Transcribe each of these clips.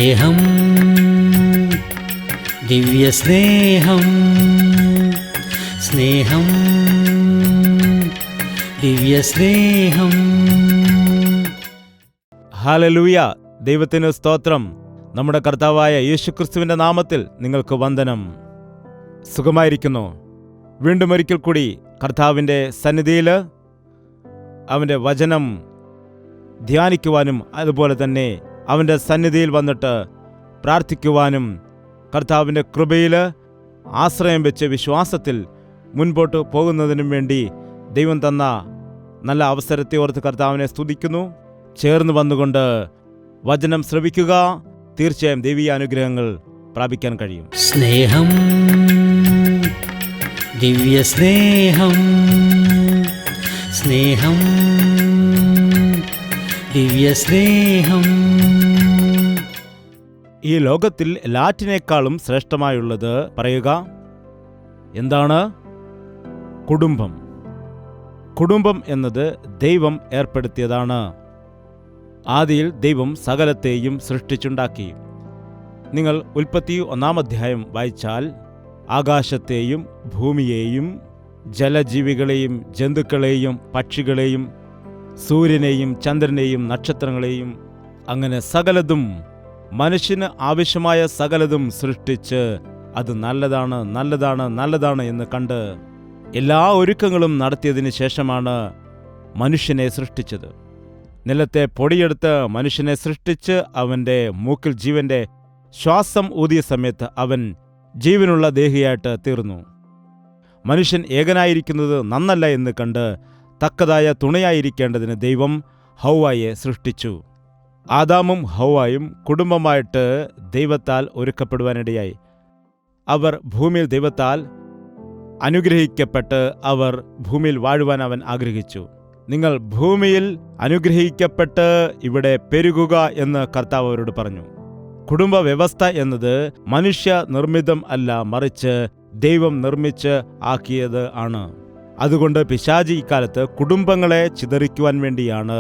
സ്നേഹം, ദിവ്യസ്നേഹം, സ്നേഹം, ദിവ്യസ്നേഹം. ഹല്ലേലൂയ! ദൈവത്തിന് സ്തോത്രം. നമ്മുടെ കർത്താവായ യേശുക്രിസ്തുവിൻ്റെ നാമത്തിൽ നിങ്ങൾക്ക് വന്ദനം. സുഖമായിരിക്കുന്നു. വീണ്ടും ഒരിക്കൽ കൂടി കർത്താവിൻ്റെ സന്നിധിയിൽ അവൻ്റെ വചനം ധ്യാനിക്കുവാനും അതുപോലെ തന്നെ അവൻ്റെ സന്നിധിയിൽ വന്നിട്ട് പ്രാർത്ഥിക്കുവാനും കർത്താവിൻ്റെ കൃപയിൽ ആശ്രയം വെച്ച് വിശ്വാസത്തിൽ മുൻപോട്ട് പോകുന്നതിനും വേണ്ടി ദൈവം തന്ന നല്ല അവസരത്തെ ഓർത്ത് കർത്താവിനെ സ്തുതിക്കുന്നു. ചേർന്ന് വന്നുകൊണ്ട് വചനം ശ്രവിക്കുക. തീർച്ചയായും ദൈവീയ അനുഗ്രഹങ്ങൾ പ്രാപിക്കാൻ കഴിയും. സ്നേഹം, ദിവ്യസ്നേഹം, സ്നേഹം, ദിവ്യസ്നേഹം. ഈ ലോകത്തിൽ എല്ലാറ്റിനേക്കാളും ശ്രേഷ്ഠമായുള്ളത് പറയുക. എന്താണ്? കുടുംബം. കുടുംബം എന്നത് ദൈവം ഏർപ്പെടുത്തിയതാണ്. ആദിയിൽ ദൈവം സകലത്തെയും സൃഷ്ടിച്ചുണ്ടാക്കി. നിങ്ങൾ ഉൽപ്പത്തി 1-ാം അധ്യായം വായിച്ചാൽ ആകാശത്തെയും ഭൂമിയെയും ജലജീവികളെയും ജന്തുക്കളെയും പക്ഷികളെയും സൂര്യനെയും ചന്ദ്രനെയും നക്ഷത്രങ്ങളെയും അങ്ങനെ സകലതും മനുഷ്യന് ആവശ്യമായ സകലതും സൃഷ്ടിച്ച് അത് നല്ലതാണ് നല്ലതാണ് നല്ലതാണ് എന്ന് കണ്ട് എല്ലാ ഒരുക്കങ്ങളും നടത്തിയതിന് ശേഷമാണ് മനുഷ്യനെ സൃഷ്ടിച്ചത്. നിലത്തെ പൊടിയെടുത്ത് മനുഷ്യനെ സൃഷ്ടിച്ച് അവൻ്റെ മൂക്കിൽ ജീവന്റെ ശ്വാസം ഊതിയ സമയത്ത് അവൻ ജീവനുള്ള ദേഹിയായിട്ട് തീർന്നു. മനുഷ്യൻ ഏകനായിരിക്കുന്നത് നന്നല്ല എന്ന് കണ്ട് തക്കതായ തുണയായിരിക്കേണ്ടതിന് ദൈവം ഹൗവായെ സൃഷ്ടിച്ചു. ആദാമും ഹൗവായും കുടുംബമായിട്ട് ദൈവത്താൽ ഒരുക്കപ്പെടുവാനിടയായി. അവർ ഭൂമിയിൽ ദൈവത്താൽ അനുഗ്രഹിക്കപ്പെട്ട് അവർ ഭൂമിയിൽ വാഴുവാൻ അവൻ ആഗ്രഹിച്ചു. നിങ്ങൾ ഭൂമിയിൽ അനുഗ്രഹിക്കപ്പെട്ട് ഇവിടെ പെരുകുക എന്ന് കർത്താവ് അവരോട് പറഞ്ഞു. കുടുംബ വ്യവസ്ഥ എന്നത് മനുഷ്യ നിർമ്മിതം അല്ല, മറിച്ച് ദൈവം നിർമ്മിച്ച് ആക്കിയത് ആണ്. അതുകൊണ്ട് പിശാചി ഇക്കാലത്ത് കുടുംബങ്ങളെ ചിതറിക്കുവാൻ വേണ്ടിയാണ്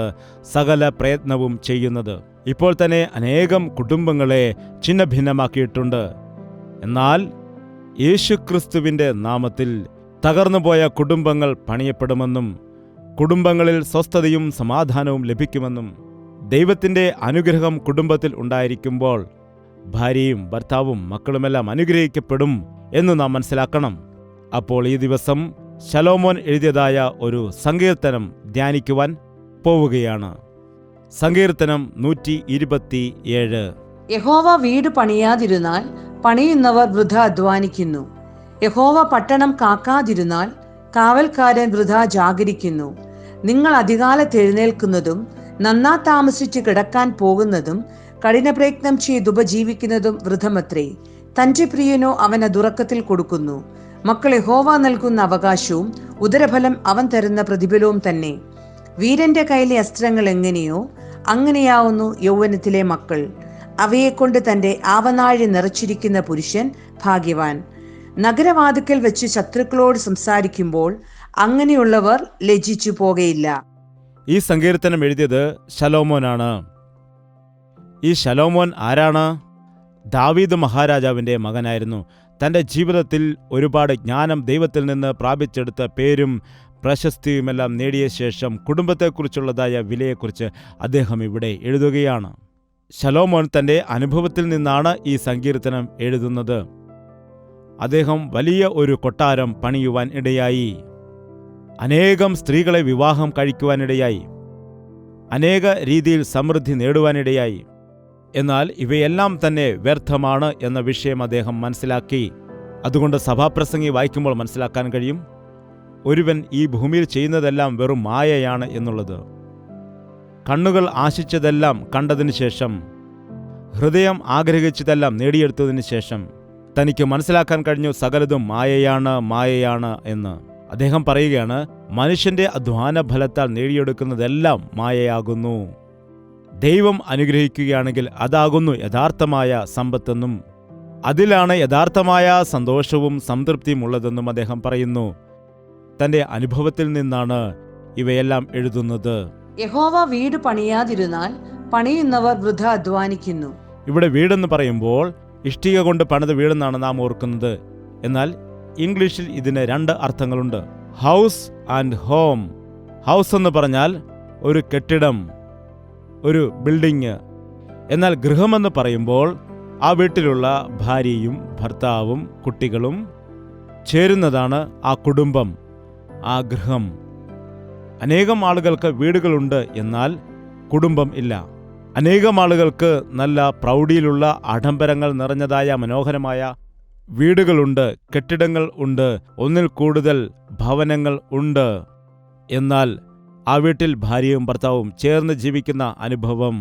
സകല പ്രയത്നവും ചെയ്യുന്നത്. ഇപ്പോൾ തന്നെ അനേകം കുടുംബങ്ങളെ ഛിന്നഭിന്നമാക്കിയിട്ടുണ്ട്. എന്നാൽ യേശുക്രിസ്തുവിൻ്റെ നാമത്തിൽ തകർന്നുപോയ കുടുംബങ്ങൾ പണിയപ്പെടുമെന്നും കുടുംബങ്ങളിൽ സ്വസ്ഥതയും സമാധാനവും ലഭിക്കുമെന്നും ദൈവത്തിൻ്റെ അനുഗ്രഹം കുടുംബത്തിൽ ഉണ്ടായിരിക്കുമ്പോൾ ഭാര്യയും ഭർത്താവും മക്കളുമെല്ലാം അനുഗ്രഹിക്കപ്പെടും എന്ന് നാം മനസ്സിലാക്കണം. അപ്പോൾ ഈ ദിവസം ശലോമോൻ എഴുതിയതായ ഒരു സങ്കീർത്തനം ധ്യാനിക്കുവാൻ പോവുകയാണ്. സങ്കീർത്തനം 127. യഹോവ വീട് പണിയാതിരുന്നാൽ പണിയുന്നവർ വൃഥ അധ്വാനിക്കുന്നു. യഹോവ പട്ടണം കാക്കാതിരുന്നാൽ കാവൽക്കാരൻ വൃഥ ജാഗരിക്കുന്നു. നിങ്ങൾ അധികാലത്ത് എഴുന്നേൽക്കുന്നതും നന്നാ താമസിച്ച് കിടക്കാൻ പോകുന്നതും കഠിനപ്രയത്നം ചെയ്തുപജീവിക്കുന്നതും വൃഥമത്രേ. തന്റെ പ്രിയനോ അവൻ അതുറക്കത്തിൽ കൊടുക്കുന്നു. മക്കൾ യഹോവ നൽകുന്ന അവകാശവും ഉദരഫലം അവൻ തരുന്ന പ്രതിഫലവും തന്നെ. വീരന്റെ കയ്യിലെ അസ്ത്രങ്ങൾ എങ്ങനെയോ അങ്ങനെയാവുന്നു യൗവനത്തിലെ മക്കൾ. അവയെക്കൊണ്ട് തന്റെ ആവനാഴി നിറച്ചിരിക്കുന്ന പുരുഷൻ ഭാഗ്യവാൻ. നഗരവാതിക്കൽ വെച്ച് ശത്രുക്കളോട് സംസാരിക്കുമ്പോൾ അങ്ങനെയുള്ളവർ ലജ്ജിച്ചു പോകയില്ല. ഈ സങ്കീർത്തനം എഴുതിയത് ശലോമോനാണ്. ഈ ശലോമോൻ ആരാണ്? ദാവീദ് മഹാരാജാവിൻ്റെ മകനായിരുന്നു. തൻ്റെ ജീവിതത്തിൽ ഒരുപാട് ജ്ഞാനം ദൈവത്തിൽ നിന്ന് പ്രാപിച്ചെടുത്ത പേരും പ്രശസ്തിയുമെല്ലാം നേടിയ ശേഷം കുടുംബത്തെക്കുറിച്ചുള്ളതായ വിലയെക്കുറിച്ച് അദ്ദേഹം ഇവിടെ എഴുതുകയാണ്. ശലോമോൻ തൻ്റെ അനുഭവത്തിൽ നിന്നാണ് ഈ സങ്കീർത്തനം എഴുതുന്നത്. അദ്ദേഹം വലിയ ഒരു കൊട്ടാരം പണിയുവാൻ ഇടയായി. അനേകം സ്ത്രീകളെ വിവാഹം കഴിക്കുവാനിടയായി. അനേക രീതിയിൽ സമൃദ്ധി നേടുവാനിടയായി. എന്നാൽ ഇവയെല്ലാം തന്നെ വ്യർത്ഥമാണ് എന്ന വിഷയം അദ്ദേഹം മനസ്സിലാക്കി. അതുകൊണ്ട് സഭാപ്രസംഗി വായിക്കുമ്പോൾ മനസ്സിലാക്കാൻ കഴിയും, ഒരുവൻ ഈ ഭൂമിയിൽ ചെയ്യുന്നതെല്ലാം വെറും മായയാണ് എന്നുള്ളത്. കണ്ണുകൾ ആശിച്ചതെല്ലാം കണ്ടതിന് ശേഷം, ഹൃദയം ആഗ്രഹിച്ചതെല്ലാം നേടിയെടുത്തതിന് ശേഷം തനിക്ക് മനസ്സിലാക്കാൻ കഴിഞ്ഞു സകലതും മായയാണ് മായയാണ് എന്ന്. അദ്ദേഹം പറയുകയാണ്, മനുഷ്യന്റെ അധ്വാന ഫലത്താൽ നേടിയെടുക്കുന്നതെല്ലാം മായയാകുന്നു. ദൈവം അനുഗ്രഹിക്കുകയാണെങ്കിൽ അതാകുന്നു യഥാർത്ഥമായ സമ്പത്തെന്നും അതിലാണ് യഥാർത്ഥമായ സന്തോഷവും സംതൃപ്തിയും ഉള്ളതെന്നും അദ്ദേഹം പറയുന്നു. തന്റെ അനുഭവത്തിൽ നിന്നാണ് ഇവയെല്ലാം എഴുതുന്നത്. യഹോവ വീട് പണിയാതിരുന്നാൽ പണിയുന്നവർ വൃഥ അധ്വാനിക്കുന്നു. ഇവിടെ വീടെന്ന് പറയുമ്പോൾ ഇഷ്ടിക കൊണ്ട് പണിത വീടെന്നാണ് നാം ഓർക്കുന്നത്. എന്നാൽ ഇംഗ്ലീഷിൽ ഇതിന് 2 അർത്ഥങ്ങളുണ്ട്. House and home. ഹൗസ് എന്ന് പറഞ്ഞാൽ ഒരു കെട്ടിടം, ഒരു ബിൽഡിങ്. എന്നാൽ ഗൃഹമെന്ന് പറയുമ്പോൾ ആ വീട്ടിലുള്ള ഭാര്യയും ഭർത്താവും കുട്ടികളും ചേരുന്നതാണ് ആ കുടുംബം, ആ ഗൃഹം. അനേകം ആളുകൾക്ക് വീടുകളുണ്ട്, എന്നാൽ കുടുംബം ഇല്ല. അനേകം ആളുകൾക്ക് നല്ല പ്രൗഢിയിലുള്ള ആഡംബരങ്ങൾ നിറഞ്ഞതായ മനോഹരമായ വീടുകളുണ്ട്, കെട്ടിടങ്ങൾ ഉണ്ട്, ഒന്നിൽ കൂടുതൽ ഭവനങ്ങൾ ഉണ്ട്. എന്നാൽ ആ വീട്ടിൽ ഭാര്യയും ഭർത്താവും ചേർന്ന് ജീവിക്കുന്ന അനുഭവം,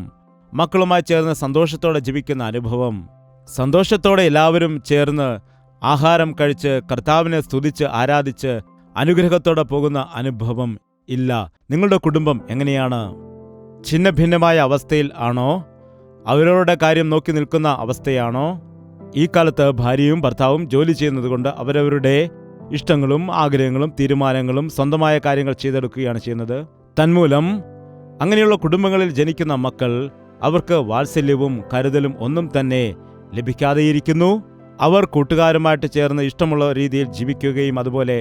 മക്കളുമായി ചേർന്ന് സന്തോഷത്തോടെ ജീവിക്കുന്ന അനുഭവം, സന്തോഷത്തോടെ എല്ലാവരും ചേർന്ന് ആഹാരം കഴിച്ച് കർത്താവിനെ സ്തുതിച്ച് ആരാധിച്ച് അനുഗ്രഹത്തോടെ പോകുന്ന അനുഭവം ഇല്ല. നിങ്ങളുടെ കുടുംബം എങ്ങനെയാണ്? ഛിന്ന ഭിന്നമായ അവസ്ഥയിൽ ആണോ? അവരവരുടെ കാര്യം നോക്കി നിൽക്കുന്ന അവസ്ഥയാണോ? ഈ കാലത്ത് ഭാര്യയും ഭർത്താവും ജോലി ചെയ്യുന്നതുകൊണ്ട് അവരവരുടെ ഇഷ്ടങ്ങളും ആഗ്രഹങ്ങളും തീരുമാനങ്ങളും സ്വന്തമായ കാര്യങ്ങൾ ചെയ്തെടുക്കുകയാണ് ചെയ്യുന്നത്. തന്മൂലം അങ്ങനെയുള്ള കുടുംബങ്ങളിൽ ജനിക്കുന്ന മക്കൾ അവർക്ക് വാത്സല്യവും കരുതലും ഒന്നും തന്നെ ലഭിക്കാതെയിരിക്കുന്നു. അവർ കൂട്ടുകാരുമായിട്ട് ചേർന്ന് ഇഷ്ടമുള്ള രീതിയിൽ ജീവിക്കുകയും അതുപോലെ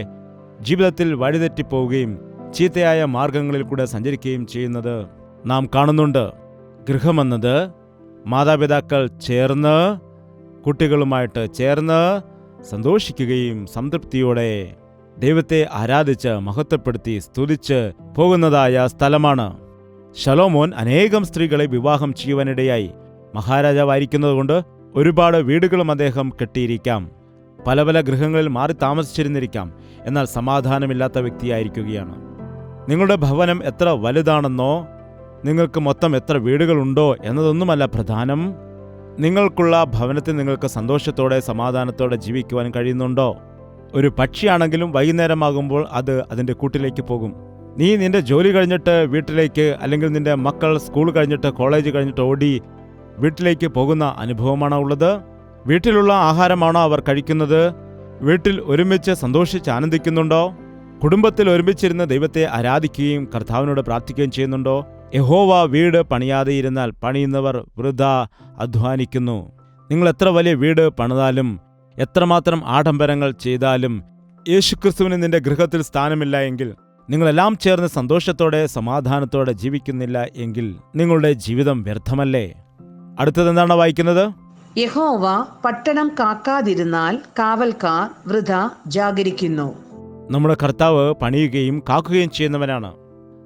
ജീവിതത്തിൽ വഴിതെറ്റിപ്പോവുകയും ചീത്തയായ മാർഗങ്ങളിൽ കൂടെ സഞ്ചരിക്കുകയും ചെയ്യുന്നത് നാം കാണുന്നുണ്ട്. ഗൃഹമെന്നത് മാതാപിതാക്കൾ ചേർന്ന് കുട്ടികളുമായിട്ട് ചേർന്ന് സന്തോഷിക്കുകയും സംതൃപ്തിയോടെ ദൈവത്തെ ആരാധിച്ച് മഹത്വപ്പെടുത്തി സ്തുതിച്ച് പോകുന്നതായ സ്ഥലമാണ്. ശലോമോൻ അനേകം സ്ത്രീകളെ വിവാഹം ചെയ്യുവാനിടയായി. മഹാരാജാവായിരിക്കുന്നതുകൊണ്ട് ഒരുപാട് വീടുകളും അദ്ദേഹം കെട്ടിയിരിക്കാം, പല പല ഗൃഹങ്ങളിൽ മാറി താമസിച്ചിരുന്നിരിക്കാം. എന്നാൽ സമാധാനമില്ലാത്ത വ്യക്തിയായിരിക്കുകയാണ്. നിങ്ങളുടെ ഭവനം എത്ര വലുതാണെന്നോ നിങ്ങൾക്ക് മൊത്തം എത്ര വീടുകളുണ്ടോ എന്നതൊന്നുമല്ല പ്രധാനം. നിങ്ങൾക്കുള്ള ഭവനത്തിൽ നിങ്ങൾക്ക് സന്തോഷത്തോടെ സമാധാനത്തോടെ ജീവിക്കുവാൻ കഴിയുന്നുണ്ടോ? ഒരു പക്ഷിയാണെങ്കിലും വൈകുന്നേരമാകുമ്പോൾ അത് അതിൻ്റെ കൂട്ടിലേക്ക് പോകും. നീ നിന്റെ ജോലി കഴിഞ്ഞിട്ട് വീട്ടിലേക്ക്, അല്ലെങ്കിൽ നിന്റെ മക്കൾ സ്കൂൾ കഴിഞ്ഞിട്ട് കോളേജ് കഴിഞ്ഞിട്ട് ഓടി വീട്ടിലേക്ക് പോകുന്ന അനുഭവമാണോ ഉള്ളത്? വീട്ടിലുള്ള ആഹാരമാണോ അവർ കഴിക്കുന്നത്? വീട്ടിൽ ഒരുമിച്ച് സന്തോഷിച്ച് ആനന്ദിക്കുന്നുണ്ടോ? കുടുംബത്തിൽ ഒരുമിച്ചിരുന്ന് ദൈവത്തെ ആരാധിക്കുകയും കർത്താവിനോട് പ്രാർത്ഥിക്കുകയും ചെയ്യുന്നുണ്ടോ? യഹോവ വീട് പണിയാതെ ഇരുന്നാൽ പണിയുന്നവർ വൃഥാ അധ്വാനിക്കുന്നു. നിങ്ങൾ എത്ര വലിയ വീട് പണിതാലും എത്രമാത്രം ആഡംബരങ്ങൾ ചെയ്താലും യേശുക്രിസ്തുവിന് നിന്റെ ഗൃഹത്തിൽ സ്ഥാനമില്ല എങ്കിൽ, നിങ്ങളെല്ലാം ചേർന്ന് സന്തോഷത്തോടെ സമാധാനത്തോടെ ജീവിക്കുന്നില്ല എങ്കിൽ നിങ്ങളുടെ ജീവിതം വ്യർത്ഥമല്ലേ? അടുത്തതെന്താണ് വായിക്കുന്നത്? യഹോവ പട്ടണം കാക്കാതിരുന്നാൽ കാവൽക്കാർ വൃഥാ ജാഗരിക്കുന്നു. നമ്മുടെ കർത്താവ് പണിയുകയും കാക്കുകയും ചെയ്യുന്നവനാണ്.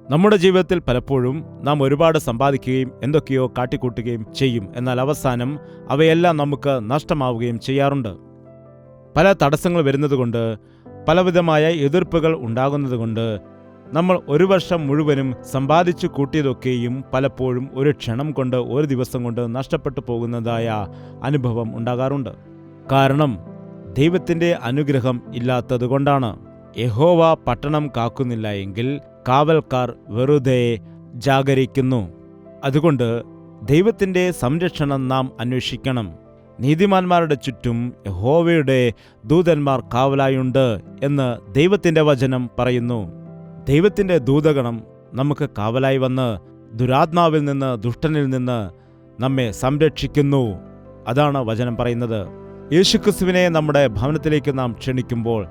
നമ്മുടെ ജീവിതത്തിൽ പലപ്പോഴും നാം ഒരുപാട് സമ്പാദിക്കുകയും എന്തൊക്കെയോ കാട്ടിക്കൂട്ടുകയും ചെയ്യും. എന്നാൽ അവസാനം അവയെല്ലാം നമുക്ക് നഷ്ടമാവുകയും ചെയ്യാറുണ്ട്. പല തടസ്സങ്ങൾ വരുന്നതുകൊണ്ട്, പലവിധമായ എതിർപ്പുകൾ ഉണ്ടാകുന്നതുകൊണ്ട് നമ്മൾ ഒരു വർഷം മുഴുവനും സമ്പാദിച്ചു കൂട്ടിയതൊക്കെയും പലപ്പോഴും ഒരു ക്ഷണം കൊണ്ട്, ഒരു ദിവസം കൊണ്ട് നഷ്ടപ്പെട്ടു പോകുന്നതായ അനുഭവം ഉണ്ടാകാറുണ്ട്. കാരണം ദൈവത്തിൻ്റെ അനുഗ്രഹം ഇല്ലാത്തതുകൊണ്ടാണ്. യഹോവ പട്ടണം കാക്കുന്നില്ല എങ്കിൽ കാവൽക്കാർ വെറുതെ ജാഗരിക്കുന്നു. അതുകൊണ്ട് ദൈവത്തിൻ്റെ സംരക്ഷണം നാം അന്വേഷിക്കണം. നീതിമാന്മാരുടെ ചുറ്റും യഹോവയുടെ ദൂതന്മാർ കാവലായുണ്ട് എന്ന് ദൈവത്തിൻ്റെ വചനം പറയുന്നു. ദൈവത്തിൻ്റെ ദൂതഗണം നമുക്ക് കാവലായി വന്ന് ദുരാത്മാവിൽ നിന്ന്, ദുഷ്ടനിൽ നിന്ന് നമ്മെ സംരക്ഷിക്കുന്നു. അതാണ് വചനം പറയുന്നത്. യേശുക്രിസ്തുവിനെ നമ്മുടെ ഭവനത്തിലേക്ക് നാം ക്ഷണിക്കുമ്പോൾ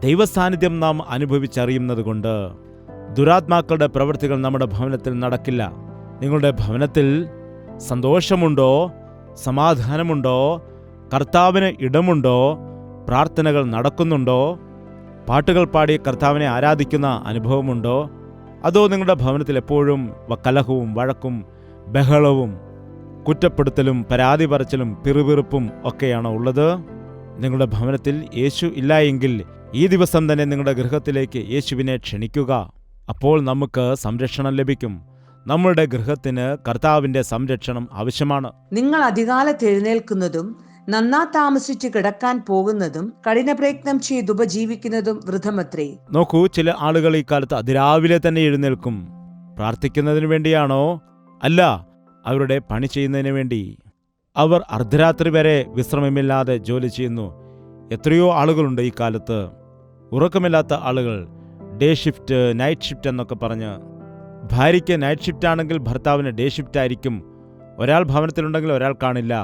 ദൈവസാന്നിധ്യം നാം അനുഭവിച്ചറിയുന്നതുകൊണ്ട് ദുരാത്മാക്കളുടെ പ്രവൃത്തികൾ നമ്മുടെ ഭവനത്തിൽ നടക്കില്ല. നിങ്ങളുടെ ഭവനത്തിൽ സന്തോഷമുണ്ടോ? സമാധാനമുണ്ടോ? കർത്താവിന് ഇടമുണ്ടോ? പ്രാർത്ഥനകൾ നടക്കുന്നുണ്ടോ? പാട്ടുകൾ പാടി കർത്താവിനെ ആരാധിക്കുന്ന അനുഭവമുണ്ടോ? അതോ നിങ്ങളുടെ ഭവനത്തിൽ എപ്പോഴും കലഹവും വഴക്കും ബഹളവും കുറ്റപ്പെടുത്തലും പരാതി പറച്ചിലും പിറുപിറുപ്പും ഒക്കെയാണോ ഉള്ളത്? നിങ്ങളുടെ ഭവനത്തിൽ യേശു ഇല്ല എങ്കിൽ ഈ ദിവസം തന്നെ നിങ്ങളുടെ ഗൃഹത്തിലേക്ക് യേശുവിനെ ക്ഷണിക്കുക. അപ്പോൾ നമുക്ക് സംരക്ഷണം ലഭിക്കും. നമ്മളുടെ ഗൃഹത്തിന് കർത്താവിന്റെ സംരക്ഷണം ആവശ്യമാണ്. നിങ്ങൾ അധികാലത്ത് എഴുന്നേൽക്കുന്നതും നന്നാ താമസിച്ച് കിടക്കാൻ പോകുന്നതും കഠിനപ്രയത്നം ചെയ്ത് ഉപജീവിക്കുന്നതും വൃഥമത്രേ. നോക്കൂ, ചില ആളുകൾ ഈ കാലത്ത് അതിരാവിലെ തന്നെ എഴുന്നേൽക്കും. പ്രാർത്ഥിക്കുന്നതിന് വേണ്ടിയാണോ? അല്ല, അവരുടെ പണി ചെയ്യുന്നതിന് വേണ്ടി. അവർ അർദ്ധരാത്രി വരെ വിശ്രമമില്ലാതെ ജോലി ചെയ്യുന്നു. എത്രയോ ആളുകളുണ്ട് ഈ കാലത്ത്. ഉറക്കമില്ലാത്ത ആളുകൾ, ഡേ ഷിഫ്റ്റ്, നൈറ്റ് ഷിഫ്റ്റ് എന്നൊക്കെ പറഞ്ഞ്. ഭാര്യയ്ക്ക് നൈറ്റ് ഷിഫ്റ്റ് ആണെങ്കിൽ ഭർത്താവിന് ഡേ ഷിഫ്റ്റ് ആയിരിക്കും. ഒരാൾ ഭവനത്തിലുണ്ടെങ്കിൽ ഒരാൾ കാണില്ല.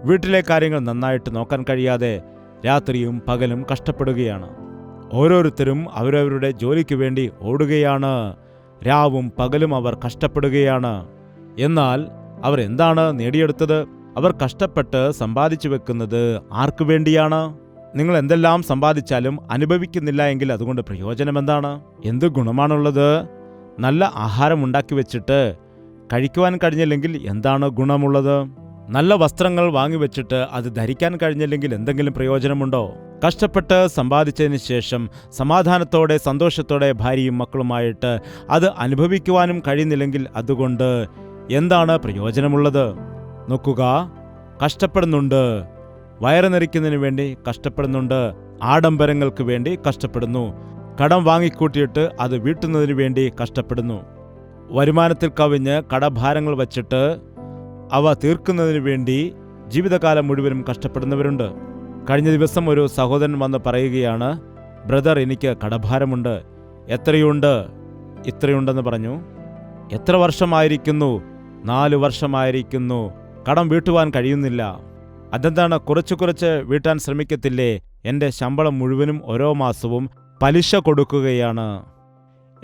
വീട്ടിലെ കാര്യങ്ങൾ നന്നായിട്ട് നോക്കാൻ കഴിയാതെ രാത്രിയും പകലും കഷ്ടപ്പെടുകയാണ്. ഓരോരുത്തരും അവരവരുടെ ജോലിക്ക് വേണ്ടി ഓടുകയാണ്. രാവും പകലും അവർ കഷ്ടപ്പെടുകയാണ്. എന്നാൽ അവർ എന്താണ് നേടിയെടുത്തത്? അവർ കഷ്ടപ്പെട്ട് സമ്പാദിച്ചു വെക്കുന്നത് ആർക്കു വേണ്ടിയാണ്? നിങ്ങൾ എന്തെല്ലാം സമ്പാദിച്ചാലും അനുഭവിക്കുന്നില്ല എങ്കിൽ അതുകൊണ്ട് പ്രയോജനമെന്താണ്? എന്ത് ഗുണമാണുള്ളത്? നല്ല ആഹാരം ഉണ്ടാക്കി വെച്ചിട്ട് കഴിക്കുവാൻ കഴിഞ്ഞില്ലെങ്കിൽ എന്താണ് ഗുണമുള്ളത്? നല്ല വസ്ത്രങ്ങൾ വാങ്ങിവെച്ചിട്ട് അത് ധരിക്കാൻ കഴിഞ്ഞില്ലെങ്കിൽ എന്തെങ്കിലും പ്രയോജനമുണ്ടോ? കഷ്ടപ്പെട്ട് സമ്പാദിച്ചതിന് ശേഷം സമാധാനത്തോടെ സന്തോഷത്തോടെ ഭാര്യയും മക്കളുമായിട്ട് അത് അനുഭവിക്കുവാനും കഴിയുന്നില്ലെങ്കിൽ അതുകൊണ്ട് എന്താണ് പ്രയോജനമുള്ളത്? നോക്കുക, കഷ്ടപ്പെടുന്നുണ്ട്. വയറ് നിറയ്ക്കുന്നതിന് വേണ്ടി കഷ്ടപ്പെടുന്നുണ്ട്. ആഡംബരങ്ങൾക്ക് വേണ്ടി കഷ്ടപ്പെടുന്നു. കടം വാങ്ങിക്കൂട്ടിയിട്ട് അത് വീട്ടുന്നതിന് വേണ്ടി കഷ്ടപ്പെടുന്നു. വരുമാനത്തിൽ കവിഞ്ഞ് കടഭാരങ്ങൾ വച്ചിട്ട് അവ തീർക്കുന്നതിന് വേണ്ടി ജീവിതകാലം മുഴുവനും കഷ്ടപ്പെടുന്നവരുണ്ട്. കഴിഞ്ഞ ദിവസം ഒരു സഹോദരൻ വന്ന് പറയുകയാണ്, ബ്രദർ, എനിക്ക് കടഭാരമുണ്ട്. എത്രയുണ്ട്? ഇത്രയുണ്ടെന്ന് പറഞ്ഞു. എത്ര വർഷമായിരിക്കുന്നു? 4 വർഷമായിരിക്കുന്നു. കടം വീട്ടുവാൻ കഴിയുന്നില്ല. അതെന്താണ്? കുറച്ച് വീട്ടാൻ ശ്രമിക്കത്തില്ലേ? എൻ്റെ ശമ്പളം മുഴുവനും ഓരോ മാസവും പലിശ കൊടുക്കുകയാണ്.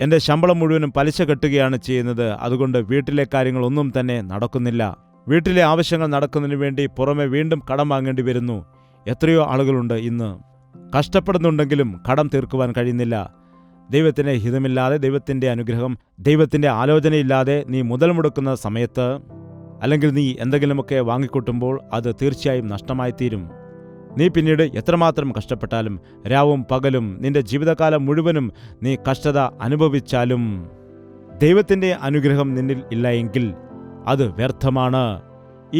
എൻ്റെ ശമ്പളം മുഴുവനും പലിശ കെട്ടുകയാണ് ചെയ്യുന്നത്. അതുകൊണ്ട് വീട്ടിലെ കാര്യങ്ങളൊന്നും തന്നെ നടക്കുന്നില്ല. വീട്ടിലെ ആവശ്യങ്ങൾ നടക്കുന്നതിന് വേണ്ടി പുറമെ വീണ്ടും കടം വാങ്ങേണ്ടി വരുന്നു. എത്രയോ ആളുകളുണ്ട് ഇന്ന് കഷ്ടപ്പെടുന്നുണ്ടെങ്കിലും കടം തീർക്കുവാൻ കഴിയുന്നില്ല. ദൈവത്തിൻ്റെ ഹിതമില്ലാതെ, ദൈവത്തിൻ്റെ അനുഗ്രഹം, ദൈവത്തിൻ്റെ ആലോചനയില്ലാതെ നീ മുതൽ മുടക്കുന്ന സമയത്ത്, അല്ലെങ്കിൽ നീ എന്തെങ്കിലുമൊക്കെ വാങ്ങിക്കൂട്ടുമ്പോൾ അത് തീർച്ചയായും നഷ്ടമായിത്തീരും. നീ പിന്നീട് എത്രമാത്രം കഷ്ടപ്പെട്ടാലും രാവും പകലും നിന്റെ ജീവിതകാലം മുഴുവനും നീ കഷ്ടത അനുഭവിച്ചാലും ദൈവത്തിൻ്റെ അനുഗ്രഹം നിന്നിൽ ഇല്ല എങ്കിൽ അത് വ്യർത്ഥമാണ്.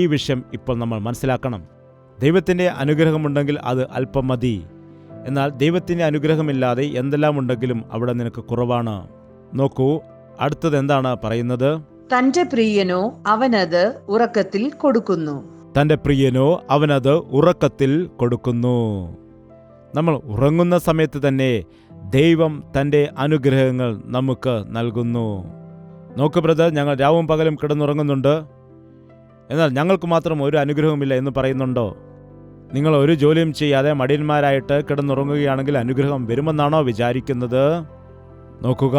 ഈ വിഷയം ഇപ്പോൾ നമ്മൾ മനസ്സിലാക്കണം. ദൈവത്തിൻ്റെ അനുഗ്രഹമുണ്ടെങ്കിൽ അത് അല്പം മതി. എന്നാൽ ദൈവത്തിൻ്റെ അനുഗ്രഹമില്ലാതെ എന്തെല്ലാം ഉണ്ടെങ്കിലും അവിടെ നിനക്ക് കുറവാണ്. നോക്കൂ, അടുത്തത് എന്താണ് പറയുന്നത്? തന്റെ പ്രിയനോ അവനത് ഉറക്കത്തിൽ കൊടുക്കുന്നു. തൻ്റെ പ്രിയനോ അവനത് ഉറക്കത്തിൽ കൊടുക്കുന്നു. നമ്മൾ ഉറങ്ങുന്ന സമയത്ത് തന്നെ ദൈവം തൻ്റെ അനുഗ്രഹങ്ങൾ നമുക്ക് നൽകുന്നു. നോക്ക് ബ്രദർ, ഞങ്ങൾ രാവും പകലും കിടന്നുറങ്ങുന്നുണ്ട്, എന്നാൽ ഞങ്ങൾക്ക് മാത്രം ഒരു അനുഗ്രഹവുമില്ല എന്ന് പറയുന്നുണ്ടോ? നിങ്ങൾ ഒരു ജോലിയും ചെയ്യാതെ മടിയന്മാരായിട്ട് കിടന്നുറങ്ങുകയാണെങ്കിൽ അനുഗ്രഹം വരുമെന്നാണോ വിചാരിക്കുന്നത്? നോക്കുക,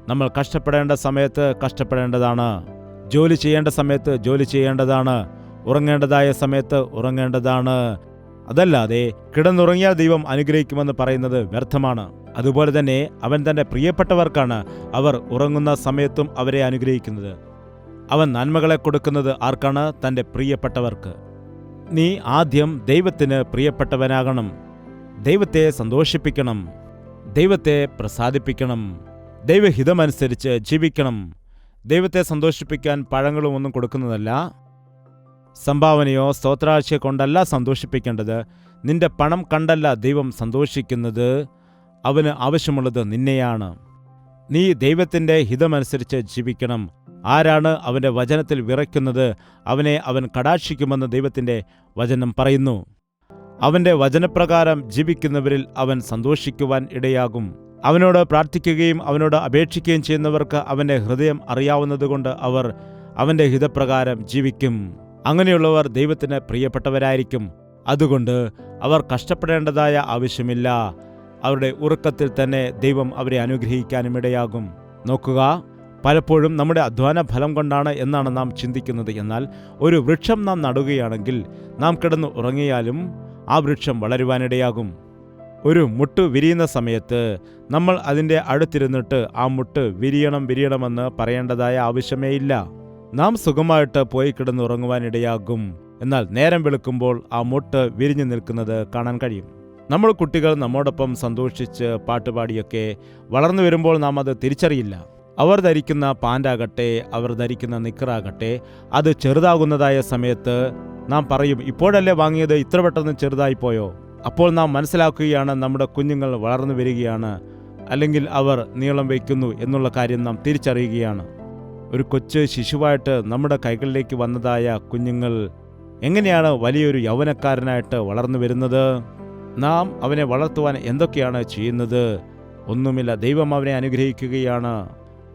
നമ്മൾ കഷ്ടപ്പെടേണ്ട സമയത്ത് കഷ്ടപ്പെടേണ്ടതാണ്. ജോലി ചെയ്യേണ്ട സമയത്ത് ജോലി ചെയ്യേണ്ടതാണ്. ഉറങ്ങേണ്ടതായ സമയത്ത് ഉറങ്ങേണ്ടതാണ്. അതല്ലാതെ കിടന്നുറങ്ങിയാൽ ദൈവം അനുഗ്രഹിക്കുമെന്ന് പറയുന്നത് വ്യർത്ഥമാണ്. അതുപോലെ തന്നെ അവൻ തൻ്റെ പ്രിയപ്പെട്ടവർക്കാണ് അവർ ഉറങ്ങുന്ന സമയത്തും അവരെ അനുഗ്രഹിക്കുന്നത്. അവൻ നന്മകളെ കൊടുക്കുന്നത് ആർക്കാണ്? തൻ്റെ പ്രിയപ്പെട്ടവർക്ക്. നീ ആദ്യം ദൈവത്തിന് പ്രിയപ്പെട്ടവനാകണം. ദൈവത്തെ സന്തോഷിപ്പിക്കണം. ദൈവത്തെ പ്രസാദിപ്പിക്കണം. ദൈവഹിതമനുസരിച്ച് ജീവിക്കണം. ദൈവത്തെ സന്തോഷിപ്പിക്കാൻ പഴങ്ങളും ഒന്നും കൊടുക്കുന്നതല്ല, സംഭാവനയോ സ്തോത്രാഴ്ച കൊണ്ടല്ല സന്തോഷിപ്പിക്കേണ്ടത്. നിന്റെ പണം കണ്ടല്ല ദൈവം സന്തോഷിക്കുന്നത്. അവന് ആവശ്യമുള്ളത് നിന്നെയാണ്. നീ ദൈവത്തിൻ്റെ ഹിതമനുസരിച്ച് ജീവിക്കണം. ആരാണ് അവൻ്റെ വചനത്തിൽ വിറയ്ക്കുന്നത്? അവനെ അവൻ കടാക്ഷിക്കുമെന്ന് ദൈവത്തിൻ്റെ വചനം പറയുന്നു. അവൻ്റെ വചനപ്രകാരം ജീവിക്കുന്നവരിൽ അവൻ സന്തോഷിക്കുവാൻ ഇടയാകും. അവനോട് പ്രാർത്ഥിക്കുകയും അവനോട് അപേക്ഷിക്കുകയും ചെയ്യുന്നവർക്ക് അവൻ്റെ ഹൃദയം അറിയാവുന്നതുകൊണ്ട് അവർ അവൻ്റെ ഹിതപ്രകാരം ജീവിക്കും. അങ്ങനെയുള്ളവർ ദൈവത്തിന് പ്രിയപ്പെട്ടവരായിരിക്കും. അതുകൊണ്ട് അവർ കഷ്ടപ്പെടേണ്ടതായ ആവശ്യമില്ല. അവരുടെ ഉറക്കത്തിൽ തന്നെ ദൈവം അവരെ അനുഗ്രഹിക്കാനും ഇടയാകും. നോക്കുക, പലപ്പോഴും നമ്മുടെ അധ്വാന ഫലം കൊണ്ടാണ് എന്നാണ് നാം ചിന്തിക്കുന്നത്. എന്നാൽ ഒരു വൃക്ഷം നാം നടുകയാണെങ്കിൽ നാം കിടന്ന് ഉറങ്ങിയാലും ആ വൃക്ഷം വളരുവാനിടയാകും. ഒരു മുട്ട് വിരിയുന്ന സമയത്ത് നമ്മൾ അതിൻ്റെ അടുത്തിരുന്നിട്ട് ആ മുട്ട് വിരിയണമെന്ന് പറയേണ്ടതായ ആവശ്യമേയില്ല. നാം സുഖമായിട്ട് പോയി കിടന്നുറങ്ങുവാനിടയാകും. എന്നാൽ നേരം വെളുക്കുമ്പോൾ ആ മുട്ട് വിരിഞ്ഞു നിൽക്കുന്നത് കാണാൻ കഴിയും. നമ്മൾ കുട്ടികൾ നമ്മോടൊപ്പം സന്തോഷിച്ച് പാട്ടുപാടിയൊക്കെ വളർന്നു വരുമ്പോൾ നാം അത് തിരിച്ചറിയില്ല. അവർ ധരിക്കുന്ന പാൻ്റാകട്ടെ, അവർ ധരിക്കുന്ന നിക്കറാകട്ടെ, അത് ചെറുതാകുന്നതായ സമയത്ത് നാം പറയും, ഇപ്പോഴല്ലേ വാങ്ങിയത്, ഇത്ര പെട്ടെന്ന് ചെറുതായിപ്പോയോ? അപ്പോൾ നാം മനസ്സിലാക്കുകയാണ് നമ്മുടെ കുഞ്ഞുങ്ങൾ വളർന്നു വരികയാണ്, അല്ലെങ്കിൽ അവർ നീളം വയ്ക്കുന്നു എന്നുള്ള കാര്യം നാം തിരിച്ചറിയുകയാണ്. ഒരു കൊച്ചു ശിശുവായിട്ട് നമ്മുടെ കൈകളിലേക്ക് വന്നതായ കുഞ്ഞുങ്ങൾ എങ്ങനെയാണ് വലിയൊരു യൗവനക്കാരനായിട്ട് വളർന്നു വരുന്നത്? നാം അവനെ വളർത്തുവാൻ എന്തൊക്കെയാണ് ചെയ്യുന്നത്? ഒന്നുമില്ല. ദൈവം അവനെ അനുഗ്രഹിക്കുകയാണ്.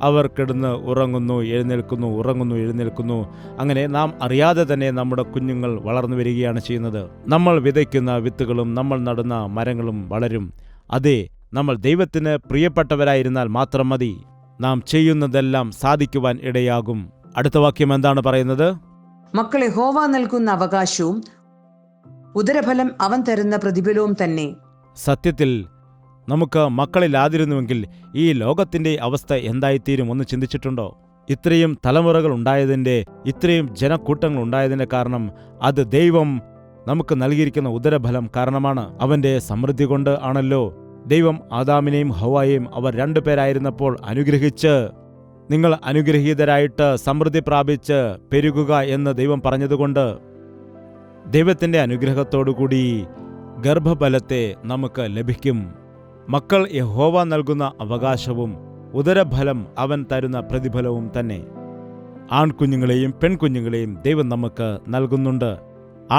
അവർ കിടന്ന് ഉറങ്ങുന്നു, എഴുന്നേൽക്കുന്നു, ഉറങ്ങുന്നു, എഴുന്നേൽക്കുന്നു. അങ്ങനെ നാം അറിയാതെ തന്നെ നമ്മുടെ കുഞ്ഞുങ്ങൾ വളർന്നു വരികയാണ് ചെയ്യുന്നത്. നമ്മൾ വിതയ്ക്കുന്ന വിത്തുകളും നമ്മൾ നടുന്ന മരങ്ങളും വളരും. അതെ, നമ്മൾ ദൈവത്തിന് പ്രിയപ്പെട്ടവരായിരുന്നാൽ മാത്രം മതി. നാം ചെയ്യുന്നതെല്ലാം സാധിക്കുവാൻ ഇടയാകും. അടുത്ത വാക്യം എന്താണ് പറയുന്നത്? മക്കൾ യഹോവ നൽകുന്ന അവകാശവും ഉദരഫലം അവൻ തരുന്ന പ്രതിഫലവും തന്നെ. സത്യത്തിൽ നമുക്ക് മക്കളില്ലാതിരുന്നുവെങ്കിൽ ഈ ലോകത്തിൻ്റെ അവസ്ഥ എന്തായിത്തീരും ഒന്ന് ചിന്തിച്ചിട്ടുണ്ടോ? ഇത്രയും തലമുറകൾ ഉണ്ടായതിൻ്റെ, ഇത്രയും ജനക്കൂട്ടങ്ങൾ ഉണ്ടായതിൻ്റെ കാരണം അത് ദൈവം നമുക്ക് നൽകിയിരിക്കുന്ന ഉദരഫലം കാരണമാണ്. അവൻ്റെ സമൃദ്ധി കൊണ്ട് ആണല്ലോ ദൈവം ആദാമിനെയും ഹവ്വായെയും അവർ 2 പേരായിരുന്നപ്പോൾ അനുഗ്രഹിച്ച്, നിങ്ങൾ അനുഗ്രഹീതരായിട്ട് സമൃദ്ധി പ്രാപിച്ച് പെരുകുക എന്ന് ദൈവം പറഞ്ഞതുകൊണ്ട് ദൈവത്തിൻ്റെ അനുഗ്രഹത്തോടുകൂടി ഗർഭഫലത്തെ നമുക്ക് ലഭിക്കും. മക്കൾ യഹോവ നൽകുന്ന അവകാശവും ഉദരഫലം അവൻ തരുന്ന പ്രതിഫലവും തന്നെ. ആൺകുഞ്ഞുങ്ങളെയും പെൺകുഞ്ഞുങ്ങളെയും ദൈവം നമുക്ക് നൽകുന്നുണ്ട്.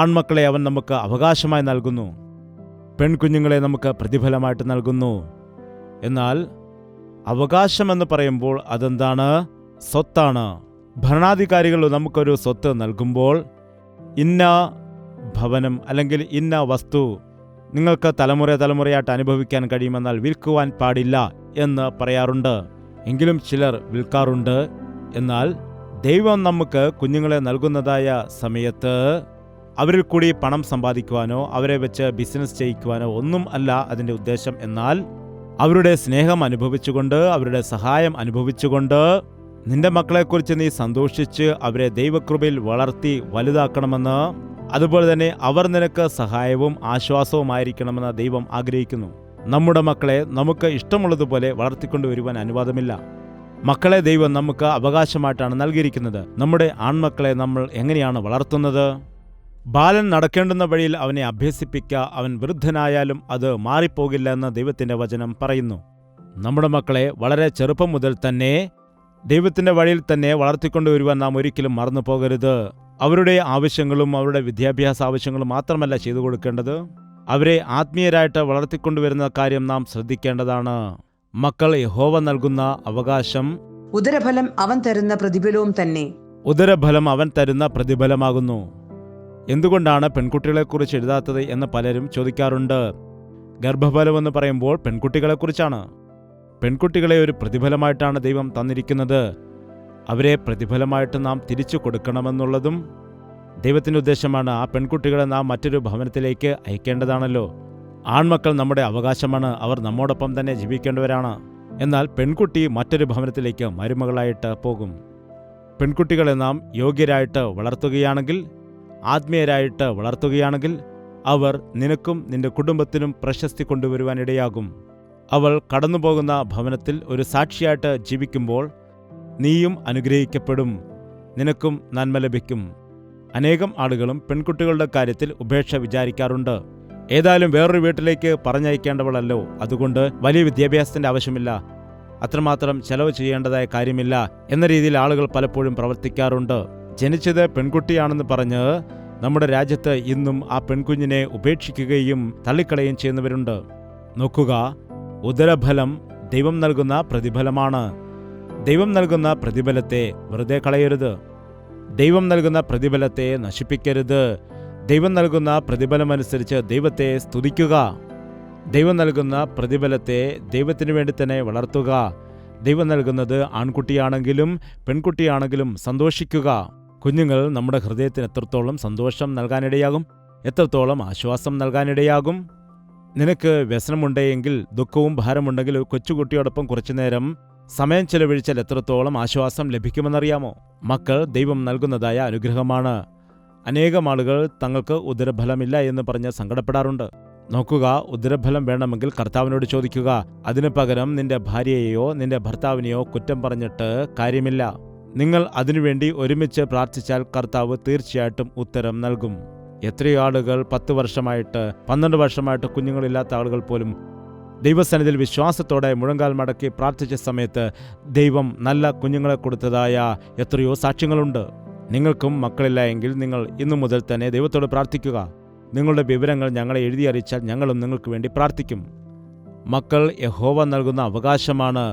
ആൺമക്കളെ അവൻ നമുക്ക് അവകാശമായി നൽകുന്നു, പെൺകുഞ്ഞുങ്ങളെ നമുക്ക് പ്രതിഫലമായിട്ട് നൽകുന്നു. എന്നാൽ അവകാശമെന്ന് പറയുമ്പോൾ അതെന്താണ്? സ്വത്താണ്. ഭരണാധികാരികൾ നമുക്കൊരു സ്വത്ത് നൽകുമ്പോൾ ഇന്ന ഭവനം അല്ലെങ്കിൽ ഇന്ന വസ്തു നിങ്ങൾക്ക് തലമുറയായിട്ട് അനുഭവിക്കാൻ കഴിയുമെന്നാൽ വിൽക്കുവാൻ പാടില്ല എന്ന് പറയാറുണ്ട്. എങ്കിലും ചിലർ വിൽക്കാറുണ്ട്. എന്നാൽ ദൈവം നമുക്ക് കുഞ്ഞുങ്ങളെ നൽകുന്നതായ സമയത്ത് അവരിൽ കൂടി പണം സമ്പാദിക്കുവാനോ അവരെ വെച്ച് ബിസിനസ് ചെയ്യിക്കുവാനോ ഒന്നും അല്ല അതിൻ്റെ ഉദ്ദേശം. എന്നാൽ അവരുടെ സ്നേഹം അനുഭവിച്ചുകൊണ്ട്, അവരുടെ സഹായം അനുഭവിച്ചുകൊണ്ട് നിന്റെ മക്കളെക്കുറിച്ച് നീ സന്തോഷിച്ച് അവരെ ദൈവകൃപയിൽ വളർത്തി വലുതാക്കണമെന്ന്, അതുപോലെ തന്നെ അവർ നിനക്ക് സഹായവും ആശ്വാസവുമായിരിക്കണമെന്ന് ദൈവം ആഗ്രഹിക്കുന്നു. നമ്മുടെ മക്കളെ നമുക്ക് ഇഷ്ടമുള്ളതുപോലെ വളർത്തിക്കൊണ്ടുവരുവാൻ അനുവാദമില്ല. മക്കളെ ദൈവം നമുക്ക് അവകാശമായിട്ടാണ് നൽകിയിരിക്കുന്നത്. നമ്മുടെ ആൺമക്കളെ നമ്മൾ എങ്ങനെയാണ് വളർത്തുന്നത്? ബാലൻ നടക്കേണ്ടുന്ന വഴിയിൽ അവനെ അഭ്യസിപ്പിക്കുക, അവൻ വൃദ്ധനായാലും അത് മാറിപ്പോകില്ല എന്ന് ദൈവത്തിൻ്റെ വചനം പറയുന്നു. നമ്മുടെ മക്കളെ വളരെ ചെറുപ്പം മുതൽ തന്നെ ദൈവത്തിൻ്റെ വഴിയിൽ തന്നെ വളർത്തിക്കൊണ്ടുവരുവാൻ നാം ഒരിക്കലും മറന്നു പോകരുത്. അവരുടെ ആവശ്യങ്ങളും അവരുടെ വിദ്യാഭ്യാസ ആവശ്യങ്ങളും മാത്രമല്ല ചെയ്തു കൊടുക്കേണ്ടത്, അവരെ ആത്മീയരായിട്ട് വളർത്തിക്കൊണ്ടുവരുന്ന കാര്യം നാം ശ്രദ്ധിക്കേണ്ടതാണ്. മക്കൾ യഹോവ നൽകുന്ന അവകാശം ഉദരഫലം അവൻ തരുന്ന പ്രതിഫലവും തന്നെ. ഉദരഫലം അവൻ തരുന്ന പ്രതിഫലമാകുന്നു. എന്തുകൊണ്ടാണ് പെൺകുട്ടികളെക്കുറിച്ച് എഴുതാത്തത് എന്ന് പലരും ചോദിക്കാറുണ്ട്. ഗർഭഫലമെന്ന് പറയുമ്പോൾ പെൺകുട്ടികളെക്കുറിച്ചാണ്. പെൺകുട്ടികളെ ഒരു പ്രതിഫലമായിട്ടാണ് ദൈവം തന്നിരിക്കുന്നത്. അവരെ പ്രതിഫലമായിട്ട് നാം തിരിച്ചു കൊടുക്കണമെന്നുള്ളതും ദൈവത്തിൻ്റെ ഉദ്ദേശമാണ്. ആ പെൺകുട്ടികളെ നാം മറ്റൊരു ഭവനത്തിലേക്ക് അയക്കേണ്ടതാണല്ലോ. ആൺമക്കൾ നമ്മുടെ അവകാശമാണ്, അവർ നമ്മോടൊപ്പം തന്നെ ജീവിക്കേണ്ടവരാണ്. എന്നാൽ പെൺകുട്ടി മറ്റൊരു ഭവനത്തിലേക്ക് മരുമകളായിട്ട് പോകും. പെൺകുട്ടികളെ നാം യോഗ്യരായിട്ട് വളർത്തുകയാണെങ്കിൽ, ആത്മീയരായിട്ട് വളർത്തുകയാണെങ്കിൽ അവർ നിനക്കും നിന്റെ കുടുംബത്തിനും പ്രശസ്തി കൊണ്ടുവരുവാനിടയാകും. അവൾ കടന്നുപോകുന്ന ഭവനത്തിൽ ഒരു സാക്ഷിയായിട്ട് ജീവിക്കുമ്പോൾ നീയും അനുഗ്രഹിക്കപ്പെടും, നിനക്കും നന്മ ലഭിക്കും. അനേകം ആളുകളും പെൺകുട്ടികളുടെ കാര്യത്തിൽ ഉപേക്ഷ വിചാരിക്കാറുണ്ട്. ഏതായാലും വേറൊരു വീട്ടിലേക്ക് പറഞ്ഞയക്കേണ്ടവളല്ലോ, അതുകൊണ്ട് വലിയ വിദ്യാഭ്യാസത്തിൻ്റെ ആവശ്യമില്ല, അത്രമാത്രം ചെലവ് ചെയ്യേണ്ടതായ കാര്യമില്ല എന്ന രീതിയിൽ ആളുകൾ പലപ്പോഴും പ്രവർത്തിക്കാറുണ്ട്. ജനിച്ചത് പെൺകുട്ടിയാണെന്ന് പറഞ്ഞ് നമ്മുടെ രാജ്യത്ത് ഇന്നും ആ പെൺകുഞ്ഞിനെ ഉപേക്ഷിക്കുകയും തള്ളിക്കളയുകയും ചെയ്യുന്നവരുണ്ട്. നോക്കുക, ഉദരഫലം ദൈവം നൽകുന്ന പ്രതിഫലമാണ്. ദൈവം നൽകുന്ന പ്രതിഫലത്തെ വെറുതെ കളയരുത്. ദൈവം നൽകുന്ന പ്രതിഫലത്തെ നശിപ്പിക്കരുത്. ദൈവം നൽകുന്ന പ്രതിഫലമനുസരിച്ച് ദൈവത്തെ സ്തുതിക്കുക. ദൈവം നൽകുന്ന പ്രതിഫലത്തെ ദൈവത്തിനു വേണ്ടി തന്നെ വളർത്തുക. ദൈവം നൽകുന്നത് ആൺകുട്ടിയാണെങ്കിലും പെൺകുട്ടിയാണെങ്കിലും സന്തോഷിക്കുക. കുഞ്ഞുങ്ങൾ നമ്മുടെ ഹൃദയത്തിന് എത്രത്തോളം സന്തോഷം നൽകാനിടയാകും, എത്രത്തോളം ആശ്വാസം നൽകാനിടയാകും. നിനക്ക് വ്യസനമുണ്ടെങ്കിൽ, ദുഃഖവും ഭാരമുണ്ടെങ്കിൽ ഒരു കൊച്ചുകുട്ടിയോടൊപ്പം കുറച്ചുനേരം സമയം ചെലവഴിച്ചാൽ എത്രത്തോളം ആശ്വാസം ലഭിക്കുമെന്നറിയാമോ? മക്കൾ ദൈവം നൽകുന്നതായ അനുഗ്രഹമാണ്. അനേകം ആളുകൾ തങ്ങൾക്ക് ഉദരഫലമില്ല എന്ന് പറഞ്ഞ് സങ്കടപ്പെടാറുണ്ട്. നോക്കുക, ഉദരഫലം വേണമെങ്കിൽ കർത്താവിനോട് ചോദിക്കുക. അതിനു പകരം നിന്റെ ഭാര്യയെയോ നിന്റെ ഭർത്താവിനെയോ കുറ്റം പറഞ്ഞിട്ട് കാര്യമില്ല. നിങ്ങൾ അതിനുവേണ്ടി ഒരുമിച്ച് പ്രാർത്ഥിച്ചാൽ കർത്താവ് തീർച്ചയായിട്ടും ഉത്തരം നൽകും. എത്രയോ ആളുകൾ 10 വർഷമായിട്ട് 12 വർഷമായിട്ട് കുഞ്ഞുങ്ങളില്ലാത്ത ആളുകൾ പോലും ദൈവസന്നിധിയിൽ വിശ്വാസത്തോടെ മുഴങ്കാൽ മടക്കി പ്രാർത്ഥിച്ച സമയത്ത് ദൈവം നല്ല കുഞ്ഞുങ്ങളെ കൊടുത്തതായ എത്രയോ സാക്ഷ്യങ്ങളുണ്ട്. നിങ്ങൾക്കും മക്കളില്ല എങ്കിൽ നിങ്ങൾ ഇന്നു മുതൽ തന്നെ ദൈവത്തോട് പ്രാർത്ഥിക്കുക. നിങ്ങളുടെ വിവരങ്ങൾ ഞങ്ങളെ എഴുതി അറിയിച്ചാൽ ഞങ്ങളും നിങ്ങൾക്ക് വേണ്ടി പ്രാർത്ഥിക്കും. മക്കൾ യഹോവ നൽകുന്ന അവകാശമാണ്.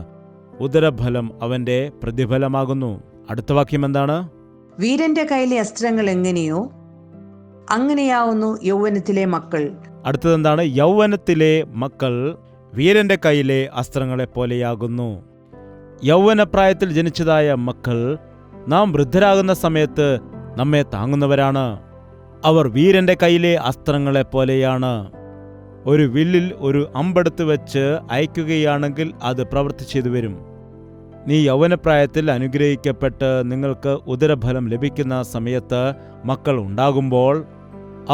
ഉദരഫലം അവന്റെ പ്രതിഫലമാകുന്നു. അടുത്ത വാക്യം എന്താണ്? വീരന്റെ കയ്യിലെ അസ്ത്രങ്ങൾ എങ്ങനെയോ അങ്ങനെയാവുന്നു യൗവനത്തിലെ മക്കൾ. അടുത്തതെന്താണ്? യൗവനത്തിലെ മക്കൾ വീരന്റെ കയ്യിലെ അസ്ത്രങ്ങളെ പോലെയാകുന്നു. യൗവനപ്രായത്തിൽ ജനിച്ചതായ മക്കൾ നാം വൃദ്ധരാകുന്ന സമയത്ത് നമ്മെ താങ്ങുന്നവരാണ്. അവർ വീരന്റെ കയ്യിലെ അസ്ത്രങ്ങളെ പോലെയാണ്. ഒരു വില്ലിൽ ഒരു അമ്പെടുത്ത് വെച്ച് അയക്കുകയാണെങ്കിൽ അത് പ്രവൃത്തി ചെയ്തു വരും. നീ യൗവനപ്രായത്തിൽ അനുഗ്രഹിക്കപ്പെട്ട് നിങ്ങൾക്ക് ഉദരഫലം ലഭിക്കുന്ന സമയത്ത് മക്കൾ ഉണ്ടാകുമ്പോൾ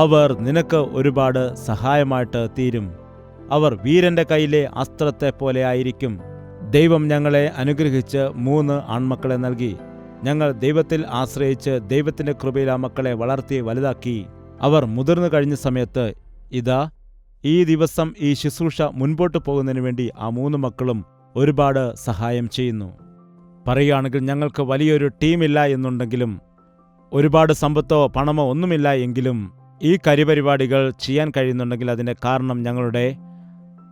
അവർ നിനക്ക് ഒരുപാട് സഹായമായിട്ട് തീരും. അവർ വീരന്റെ കയ്യിലെ അസ്ത്രത്തെ പോലെ ആയിരിക്കും. ദൈവം ഞങ്ങളെ അനുഗ്രഹിച്ച് 3 ആൺമക്കളെ നൽകി. ഞങ്ങൾ ദൈവത്തിൽ ആശ്രയിച്ച് ദൈവത്തിന്റെ കൃപയിൽ ആ മക്കളെ വളർത്തി വലുതാക്കി. അവർ മുതിർന്നു കഴിഞ്ഞ സമയത്ത് ഇതാ ഈ ദിവസം ഈ ശുശ്രൂഷ മുൻപോട്ട് പോകുന്നതിന് വേണ്ടി ആ 3 മക്കളും ഒരുപാട് സഹായം ചെയ്യുന്നു. പറയുകയാണെങ്കിൽ ഞങ്ങൾക്ക് വലിയൊരു ടീമില്ല എന്നുണ്ടെങ്കിലും, ഒരുപാട് സമ്പത്തോ പണമോ ഒന്നുമില്ല എങ്കിലും ഈ കരിപരിപാടികൾ ചെയ്യാൻ കഴിയുന്നുണ്ടെങ്കിൽ അതിൻ്റെ കാരണം ഞങ്ങളുടെ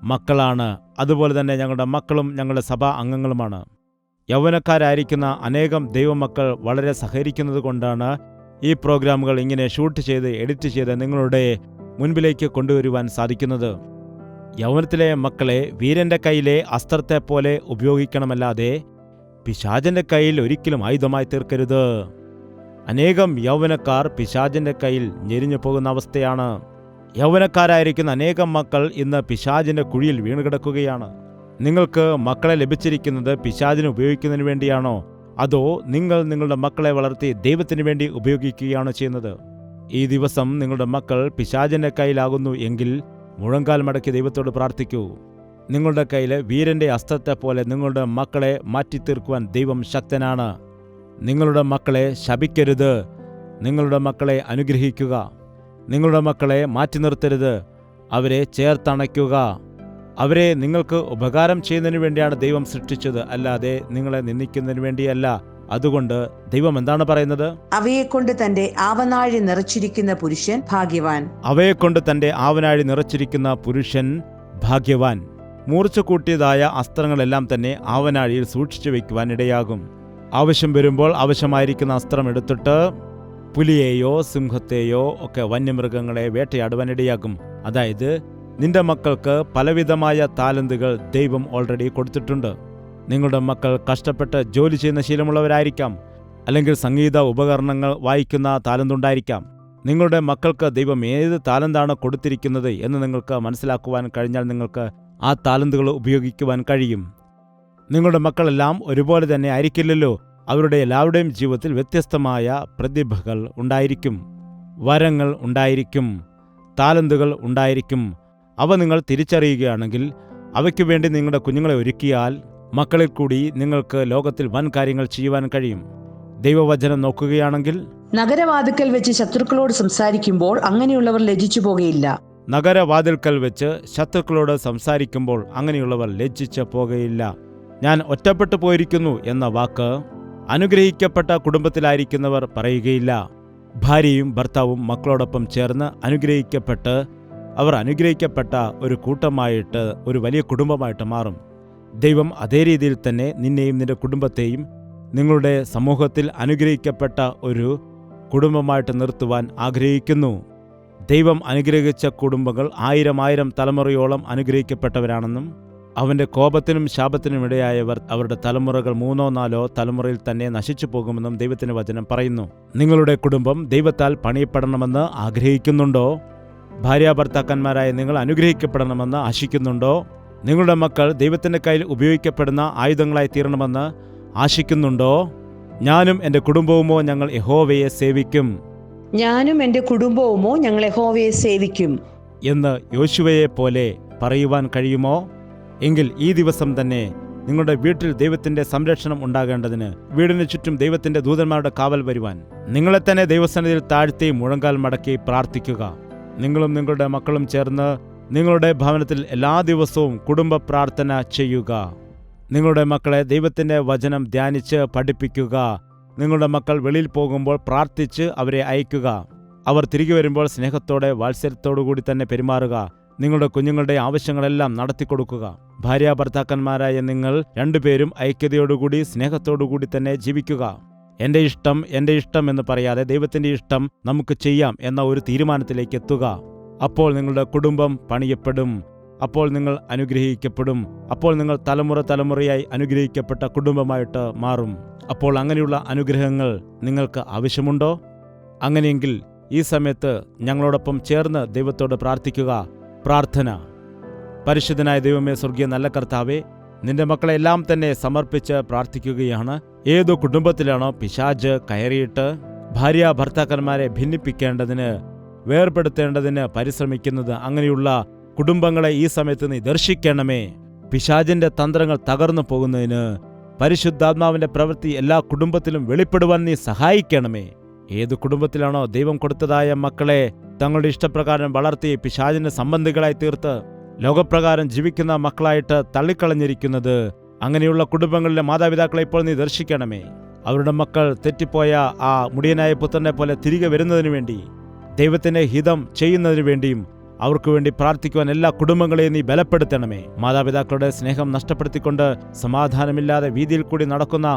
മക്കളാണ്. അതുപോലെ തന്നെ ഞങ്ങളുടെ മക്കളും ഞങ്ങളുടെ സഭാ അംഗങ്ങളുമാണ്. യൗവനക്കാരായിരിക്കുന്ന അനേകം ദൈവമക്കൾ വളരെ സഹകരിക്കുന്നത് കൊണ്ടാണ് ഈ പ്രോഗ്രാമുകൾ ഇങ്ങനെ ഷൂട്ട് ചെയ്ത് എഡിറ്റ് ചെയ്ത് നിങ്ങളുടെ മുൻപിലേക്ക് കൊണ്ടുവരുവാൻ സാധിക്കുന്നത്. യൗവനത്തിലെ മക്കളെ വീരന്റെ കയ്യിലെ അസ്ത്രത്തെ പോലെ ഉപയോഗിക്കണമല്ലാതെ പിശാചന്റെ കയ്യിൽ ഒരിക്കലും ആയുധമായി തീർക്കരുത്. അനേകം യൗവനക്കാർ പിശാചന്റെ കയ്യിൽ ഞെരിഞ്ഞു പോകുന്ന അവസ്ഥയാണ്. യൗവനക്കാരായിരിക്കുന്ന അനേകം മക്കൾ ഇന്ന് പിശാചിന്റെ കുഴിയിൽ വീണുകിടക്കുകയാണ്. നിങ്ങൾക്ക് മക്കളെ ലഭിച്ചിരിക്കുന്നത് പിശാചിന് ഉപയോഗിക്കുന്നതിന് വേണ്ടിയാണോ, അതോ നിങ്ങൾ നിങ്ങളുടെ മക്കളെ വളർത്തി ദൈവത്തിന് വേണ്ടി ഉപയോഗിക്കുകയാണോ ചെയ്യുന്നത്? ഈ ദിവസം നിങ്ങളുടെ മക്കൾ പിശാചിന്റെ കയ്യിലാകുന്നു എങ്കിൽ മുഴങ്കാൽ മടക്കി ദൈവത്തോട് പ്രാർത്ഥിക്കൂ. നിങ്ങളുടെ കയ്യിൽ വീരന്റെ അസ്ത്രത്തെ പോലെ നിങ്ങളുടെ മക്കളെ മാറ്റിത്തീർക്കുവാൻ ദൈവം ശക്തനാണ്. നിങ്ങളുടെ മക്കളെ ശപിക്കരുത്. നിങ്ങളുടെ മക്കളെ അനുഗ്രഹിക്കുക. നിങ്ങളുടെ മക്കളെ മാറ്റി നിർത്തരുത്. അവരെ ചേർത്തണയ്ക്കുക. അവരെ നിങ്ങൾക്ക് ഉപകാരം ചെയ്യുന്നതിന് വേണ്ടിയാണ് ദൈവം സൃഷ്ടിച്ചത്, അല്ലാതെ നിങ്ങളെ നിന്ദിക്കുന്നതിന് വേണ്ടിയല്ല. അതുകൊണ്ട് ദൈവം എന്താണ് പറയുന്നത്? അവയെക്കൊണ്ട് തന്റെ ആവനാഴി നിറച്ചിരിക്കുന്ന പുരുഷൻ ഭാഗ്യവാൻ. അവയെക്കൊണ്ട് തന്റെ ആവനാഴി നിറച്ചിരിക്കുന്ന പുരുഷൻ ഭാഗ്യവാൻ. മൂർച്ച കൂട്ടിയതായ അസ്ത്രങ്ങളെല്ലാം തന്നെ ആവനാഴിയിൽ സൂക്ഷിച്ചു വയ്ക്കുവാൻ ഇടയാകും. ആവശ്യം വരുമ്പോൾ ആവശ്യമായിരിക്കുന്ന അസ്ത്രം എടുത്തിട്ട് പുലിയെയോ സിംഹത്തെയോ ഒക്കെ വന്യമൃഗങ്ങളെ വേട്ടയാടുവാൻ ഇടയാകും. അതായത് നിന്റെ മക്കൾക്ക് പലവിധമായ താലന്തുകൾ ദൈവം ഓൾറെഡി കൊടുത്തിട്ടുണ്ട്. നിങ്ങളുടെ മക്കൾ കഷ്ടപ്പെട്ട് ജോലി ചെയ്യുന്ന ശീലമുള്ളവരായിരിക്കാം, അല്ലെങ്കിൽ സംഗീത ഉപകരണങ്ങൾ വായിക്കുന്ന താലന്തുണ്ടായിരിക്കാം. നിങ്ങളുടെ മക്കൾക്ക് ദൈവം ഏത് താലന്താണ് കൊടുത്തിരിക്കുന്നത് എന്ന് നിങ്ങൾക്ക് മനസ്സിലാക്കുവാൻ കഴിഞ്ഞാൽ നിങ്ങൾക്ക് ആ താലന്തുകൾ ഉപയോഗിക്കുവാൻ കഴിയും. നിങ്ങളുടെ മക്കളെല്ലാം ഒരുപോലെ തന്നെ ആയിരിക്കില്ലല്ലോ. അവരുടെ എല്ലാവരുടെയും ജീവിതത്തിൽ വ്യത്യസ്തമായ പ്രതിഭകൾ ഉണ്ടായിരിക്കും, വരങ്ങൾ ഉണ്ടായിരിക്കും, താലന്തുകൾ ഉണ്ടായിരിക്കും. അവ നിങ്ങൾ തിരിച്ചറിയുകയാണെങ്കിൽ അവയ്ക്കു വേണ്ടി നിങ്ങളുടെ കുഞ്ഞുങ്ങളെ ഒരുക്കിയാൽ മക്കളിൽ കൂടി നിങ്ങൾക്ക് ലോകത്തിൽ വൻ കാര്യങ്ങൾ ചെയ്യുവാൻ കഴിയും. ദൈവവചനം നോക്കുകയാണെങ്കിൽ, നഗരവാതിക്കൽ വെച്ച് ശത്രുക്കളോട് സംസാരിക്കുമ്പോൾ അങ്ങനെയുള്ളവർ ലജ്ജിച്ചു പോകുകയില്ല. നഗരവാതിൽക്കൽ വെച്ച് ശത്രുക്കളോട് സംസാരിക്കുമ്പോൾ അങ്ങനെയുള്ളവർ ലജ്ജിച്ച് പോകുകയില്ല. ഞാൻ ഒറ്റപ്പെട്ടു പോയിരിക്കുന്നു എന്ന വാക്ക് അനുഗ്രഹിക്കപ്പെട്ട കുടുംബത്തിലായിരിക്കുന്നവർ പറയുകയില്ല. ഭാര്യയും ഭർത്താവും മക്കളോടൊപ്പം ചേർന്ന് അനുഗ്രഹിക്കപ്പെട്ട് അവർ അനുഗ്രഹിക്കപ്പെട്ട ഒരു കൂട്ടമായിട്ട്, ഒരു വലിയ കുടുംബമായിട്ട് മാറും. ദൈവം അതേ രീതിയിൽ തന്നെ നിന്നെയും നിന്റെ കുടുംബത്തെയും നിങ്ങളുടെ സമൂഹത്തിൽ അനുഗ്രഹിക്കപ്പെട്ട ഒരു കുടുംബമായിട്ട് നിർത്തുവാൻ ആഗ്രഹിക്കുന്നു. ദൈവം അനുഗ്രഹിച്ച കുടുംബങ്ങൾ 1000 തലമുറയോളം അനുഗ്രഹിക്കപ്പെട്ടവരാണെന്നും അവന്റെ കോപത്തിനും ശാപത്തിനും ഇടയായവർ അവരുടെ തലമുറകൾ 3-4 തലമുറയിൽ തന്നെ നശിച്ചു പോകുമെന്നും ദൈവത്തിന്റെ വചനം പറയുന്നു. നിങ്ങളുടെ കുടുംബം ദൈവത്താൽ പണിയപ്പെടണമെന്ന് ആഗ്രഹിക്കുന്നുണ്ടോ? ഭാര്യാഭർത്താക്കന്മാരായ നിങ്ങൾ അനുഗ്രഹിക്കപ്പെടണമെന്ന് ആശിക്കുന്നുണ്ടോ? നിങ്ങളുടെ മക്കൾ ദൈവത്തിന്റെ കയ്യിൽ ഉപയോഗിക്കപ്പെടുന്ന ആയുധങ്ങളായി തീരണമെന്ന് ആശിക്കുന്നുണ്ടോ? ഞാനും എൻ്റെ കുടുംബവുമോ ഞങ്ങൾ യഹോവയെ സേവിക്കും. ഞാനും എൻ്റെ കുടുംബവുമോ ഞങ്ങൾ യഹോവയെ സേവിക്കും എന്ന് യോശുവയെ പോലെ പറയുവാൻ കഴിയുമോ? എങ്കിൽ ഈ ദിവസം തന്നെ നിങ്ങളുടെ വീട്ടിൽ ദൈവത്തിന്റെ സംരക്ഷണം ഉണ്ടാകേണ്ടതിന് വീടിന് ചുറ്റും ദൈവത്തിന്റെ ദൂതന്മാരുടെ കാവൽ വരുവാൻ നിങ്ങളെ തന്നെ ദൈവസന്നിധിയിൽ താഴ്ത്തി മുഴങ്കാൽ മടക്കി പ്രാർത്ഥിക്കുക. നിങ്ങളും നിങ്ങളുടെ മക്കളും ചേർന്ന് നിങ്ങളുടെ ഭവനത്തിൽ എല്ലാ ദിവസവും കുടുംബ പ്രാർത്ഥന ചെയ്യുക. നിങ്ങളുടെ മക്കളെ ദൈവത്തിന്റെ വചനം ധ്യാനിച്ച് പഠിപ്പിക്കുക. നിങ്ങളുടെ മക്കൾ വെളിയിൽ പോകുമ്പോൾ പ്രാർത്ഥിച്ച് അവരെ അയക്കുക. അവർ തിരികെ വരുമ്പോൾ സ്നേഹത്തോടെ വാത്സല്യത്തോടു കൂടി തന്നെ പെരുമാറുക. നിങ്ങളുടെ കുഞ്ഞുങ്ങളുടെ ആവശ്യങ്ങളെല്ലാം നടത്തിക്കൊടുക്കുക. ഭാര്യ ഭർത്താക്കന്മാരായ നിങ്ങൾ രണ്ടുപേരും ഐക്യതയോടുകൂടി സ്നേഹത്തോടുകൂടി തന്നെ ജീവിക്കുക. എൻ്റെ ഇഷ്ടം എന്ന് പറയാതെ ദൈവത്തിൻ്റെ ഇഷ്ടം നമുക്ക് ചെയ്യാം എന്ന ഒരു തീരുമാനത്തിലേക്ക് എത്തുക. അപ്പോൾ നിങ്ങളുടെ കുടുംബം പണിയപ്പെടും. അപ്പോൾ നിങ്ങൾ അനുഗ്രഹിക്കപ്പെടും. അപ്പോൾ നിങ്ങൾ തലമുറയായി അനുഗ്രഹിക്കപ്പെട്ട കുടുംബമായിട്ട് മാറും. അപ്പോൾ അങ്ങനെയുള്ള അനുഗ്രഹങ്ങൾ നിങ്ങൾക്ക് ആവശ്യമുണ്ടോ? അങ്ങനെയെങ്കിൽ ഈ സമയത്ത് ഞങ്ങളോടൊപ്പം ചേർന്ന് ദൈവത്തോട് പ്രാർത്ഥിക്കുക. പ്രാർത്ഥന. പരിശുദ്ധനായ ദൈവമേ, സ്വർഗീയ നല്ല കർത്താവേ, നിന്റെ മക്കളെല്ലാം തന്നെ സമർപ്പിച്ച് പ്രാർത്ഥിക്കുകയാണ്. ഏതു കുടുംബത്തിലാണോ പിശാച് കയറിയിട്ട് ഭാര്യ ഭർത്താക്കന്മാരെ ഭിന്നിപ്പിക്കേണ്ടതിന്, വേർപെടുത്തേണ്ടതിന് പരിശ്രമിക്കുന്നത്, അങ്ങനെയുള്ള കുടുംബങ്ങളെ ഈ സമയത്ത് നീ ദർശിക്കണമേ. പിശാചിന്റെ തന്ത്രങ്ങൾ തകർന്നു പോകുന്നതിന് പരിശുദ്ധാത്മാവിന്റെ പ്രവൃത്തി എല്ലാ കുടുംബത്തിലും വെളിപ്പെടുവാൻ നീ സഹായിക്കണമേ. ഏതു കുടുംബത്തിലാണോ ദൈവം കൊടുത്തതായ മക്കളെ തങ്ങളുടെ ഇഷ്ടപ്രകാരം വളർത്തി പിശാചിന്റെ സംബന്ധികളായി തീർത്ത് ലോകപ്രകാരം ജീവിക്കുന്ന മക്കളായിട്ട് തള്ളിക്കളഞ്ഞിരിക്കുന്നത്, അങ്ങനെയുള്ള കുടുംബങ്ങളിലെ മാതാപിതാക്കളെ ഇപ്പോൾ നീ ദർശിക്കണമേ. അവരുടെ മക്കൾ തെറ്റിപ്പോയ ആ മുടിയനായ പുത്രനെ പോലെ തിരികെ വരുന്നതിനു വേണ്ടി, ദൈവത്തിന്റെ ഹിതം ചെയ്യുന്നതിനു വേണ്ടിയും അവർക്ക് വേണ്ടി പ്രാർത്ഥിക്കുവാൻ എല്ലാ കുടുംബങ്ങളെയും നീ ബലപ്പെടുത്തണമേ. മാതാപിതാക്കളുടെ സ്നേഹം നഷ്ടപ്പെടുത്തിക്കൊണ്ട് സമാധാനമില്ലാതെ വീതിയിൽ കൂടി നടക്കുന്ന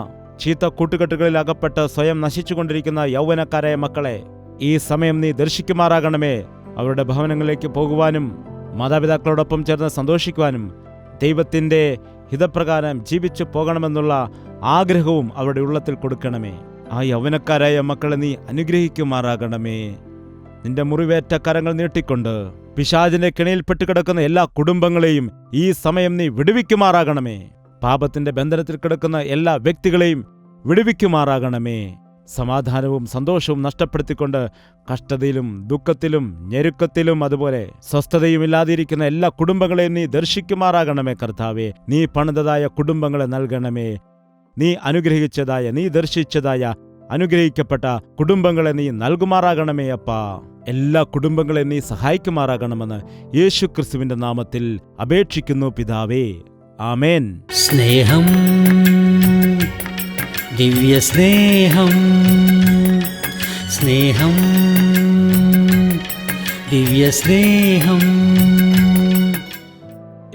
ചീത്ത കൂട്ടുകെട്ടുകളിൽ അകപ്പെട്ട് സ്വയം നശിച്ചുകൊണ്ടിരിക്കുന്ന യൗവനക്കാരായ മക്കളെ ഈ സമയം നീ ദർശിക്കുമാറാകണമേ. അവരുടെ ഭവനങ്ങളിലേക്ക് പോകുവാനും മാതാപിതാക്കളോടൊപ്പം ചേർന്ന് സന്തോഷിക്കുവാനും ദൈവത്തിൻ്റെ ഹിതപ്രകാരം ജീവിച്ചു പോകണമെന്നുള്ള ആഗ്രഹവും അവരുടെ ഉള്ളത്തിൽ കൊടുക്കണമേ. ആ യൗവനക്കാരായ മക്കളെ നീ അനുഗ്രഹിക്കുമാറാകണമേ. നിന്റെ മുറിവേറ്റ കരങ്ങൾ നീട്ടിക്കൊണ്ട് പിശാചിന്റെ കെണിയിൽപ്പെട്ട് കിടക്കുന്ന എല്ലാ കുടുംബങ്ങളെയും ഈ സമയം നീ വിടുവിക്കുമാറാകണമേ. പാപത്തിന്റെ ബന്ധനത്തിൽ കിടക്കുന്ന എല്ലാ വ്യക്തികളെയും വിടുവിക്കുമാറാകണമേ. സമാധാനവും സന്തോഷവും നഷ്ടപ്പെടുത്തിക്കൊണ്ട് കഷ്ടതയിലും ദുഃഖത്തിലും ഞെരുക്കത്തിലും അതുപോലെ സ്വസ്ഥതയും ഇല്ലാതിരിക്കുന്ന എല്ലാ കുടുംബങ്ങളെയും നീ ദർശിക്കുമാറാകണമേ. കർത്താവേ, നീ പണിതതായ കുടുംബങ്ങളെ നൽകണമേ. നീ അനുഗ്രഹിച്ചതായ, നീ ദർശിച്ചതായ അനുഗ്രഹിക്കപ്പെട്ട കുടുംബങ്ങളെ നീ നൽകുമാറാകണമേ. അപ്പാ, എല്ലാ കുടുംബങ്ങളെ നീ സഹായിക്കുമാറാകണമെന്ന് യേശുക്രിസ്തുവിന്റെ നാമത്തിൽ അപേക്ഷിക്കുന്നു പിതാവേ. ആമേൻ. സ്നേഹം, ദിവ്യ സ്നേഹം, സ്നേഹം, ദിവ്യ സ്നേഹം.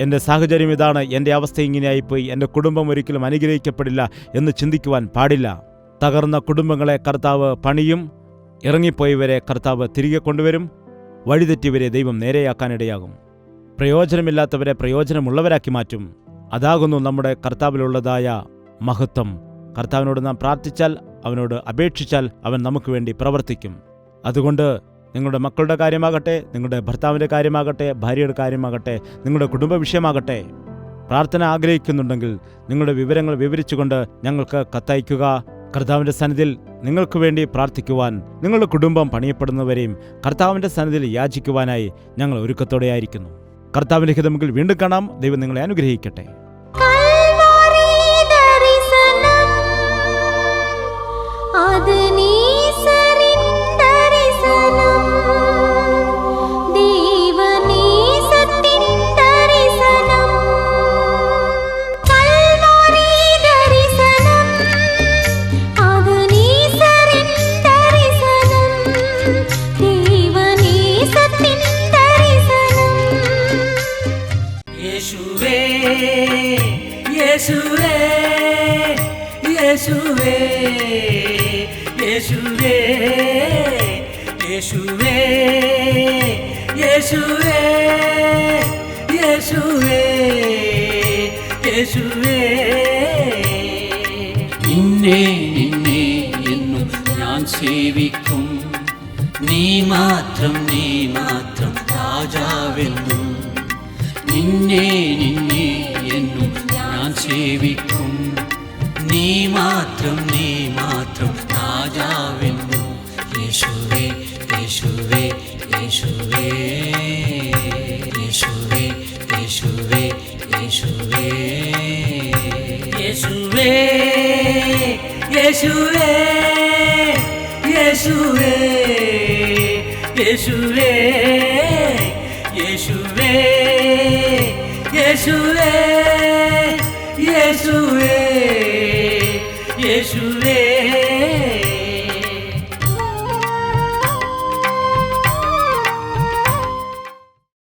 എൻ്റെ സാഹചര്യം ഇതാണ്, എൻ്റെ അവസ്ഥ ഇങ്ങനെയായിപ്പോയി, എൻ്റെ കുടുംബം ഒരിക്കലും അനുഗ്രഹിക്കപ്പെടില്ല എന്ന് ചിന്തിക്കുവാൻ പാടില്ല. തകർന്ന കുടുംബങ്ങളെ കർത്താവ് പണിയും. ഇറങ്ങിപ്പോയവരെ കർത്താവ് തിരികെ കൊണ്ടുവരും. വഴിതെറ്റിയവരെ ദൈവം നേരെയാക്കാനിടയാകും. പ്രയോജനമില്ലാത്തവരെ പ്രയോജനമുള്ളവരാക്കി മാറ്റും. അതാകുന്നു നമ്മുടെ കർത്താവിലുള്ളതായ മഹത്വം. കർത്താവിനോട് നാം പ്രാർത്ഥിച്ചാൽ, അവനോട് അപേക്ഷിച്ചാൽ അവൻ നമുക്ക് വേണ്ടി പ്രവർത്തിക്കും. അതുകൊണ്ട് നിങ്ങളുടെ മക്കളുടെ കാര്യമാകട്ടെ, നിങ്ങളുടെ ഭർത്താവിൻ്റെ കാര്യമാകട്ടെ, ഭാര്യയുടെ കാര്യമാകട്ടെ, നിങ്ങളുടെ കുടുംബ വിഷയമാകട്ടെ, പ്രാർത്ഥന ആഗ്രഹിക്കുന്നുണ്ടെങ്കിൽ നിങ്ങളുടെ വിവരങ്ങൾ വിവരിച്ചുകൊണ്ട് ഞങ്ങൾക്ക് കത്തയക്കുക. കർത്താവിൻ്റെ സന്നിധിയിൽ നിങ്ങൾക്ക് വേണ്ടി പ്രാർത്ഥിക്കുവാൻ, നിങ്ങളുടെ കുടുംബം പണിയപ്പെടുന്നവരെയും കർത്താവിൻ്റെ സന്നിധിയിൽ യാചിക്കുവാനായി ഞങ്ങൾ ഒരുക്കത്തോടെയായിരിക്കുന്നു. കർത്താവിൻ്റെ ഹിതമെങ്കിൽ വീണ്ടും കാണാം. ദൈവം നിങ്ങളെ അനുഗ്രഹിക്കട്ടെ. യേശുവേ, യേശുവേ, യേശുവേ, യേശുവേ, യേശുവേ, യേശുവേ, യേശുവേ. നിന്നെ നിന്നെ എന്നും ഞാൻ സേവിക്കും. നീ മാത്രം രാജാവെന്നും. നിന്നെ നിന്നെ എന്നും ഞാൻ സേവിക്കും. നീ മാത്രം രാജാവെന്നും. യേശുവേ, യേശുവേ, യേശുവേ, യേശുവേ, യേശുവേ, യേശുവേ, യേശുവേ, യേശുവേ, യേശുവേ, യേശുവേ, യേശുവേ, യേശുവേ, യേശുവേ, യേശുവേ.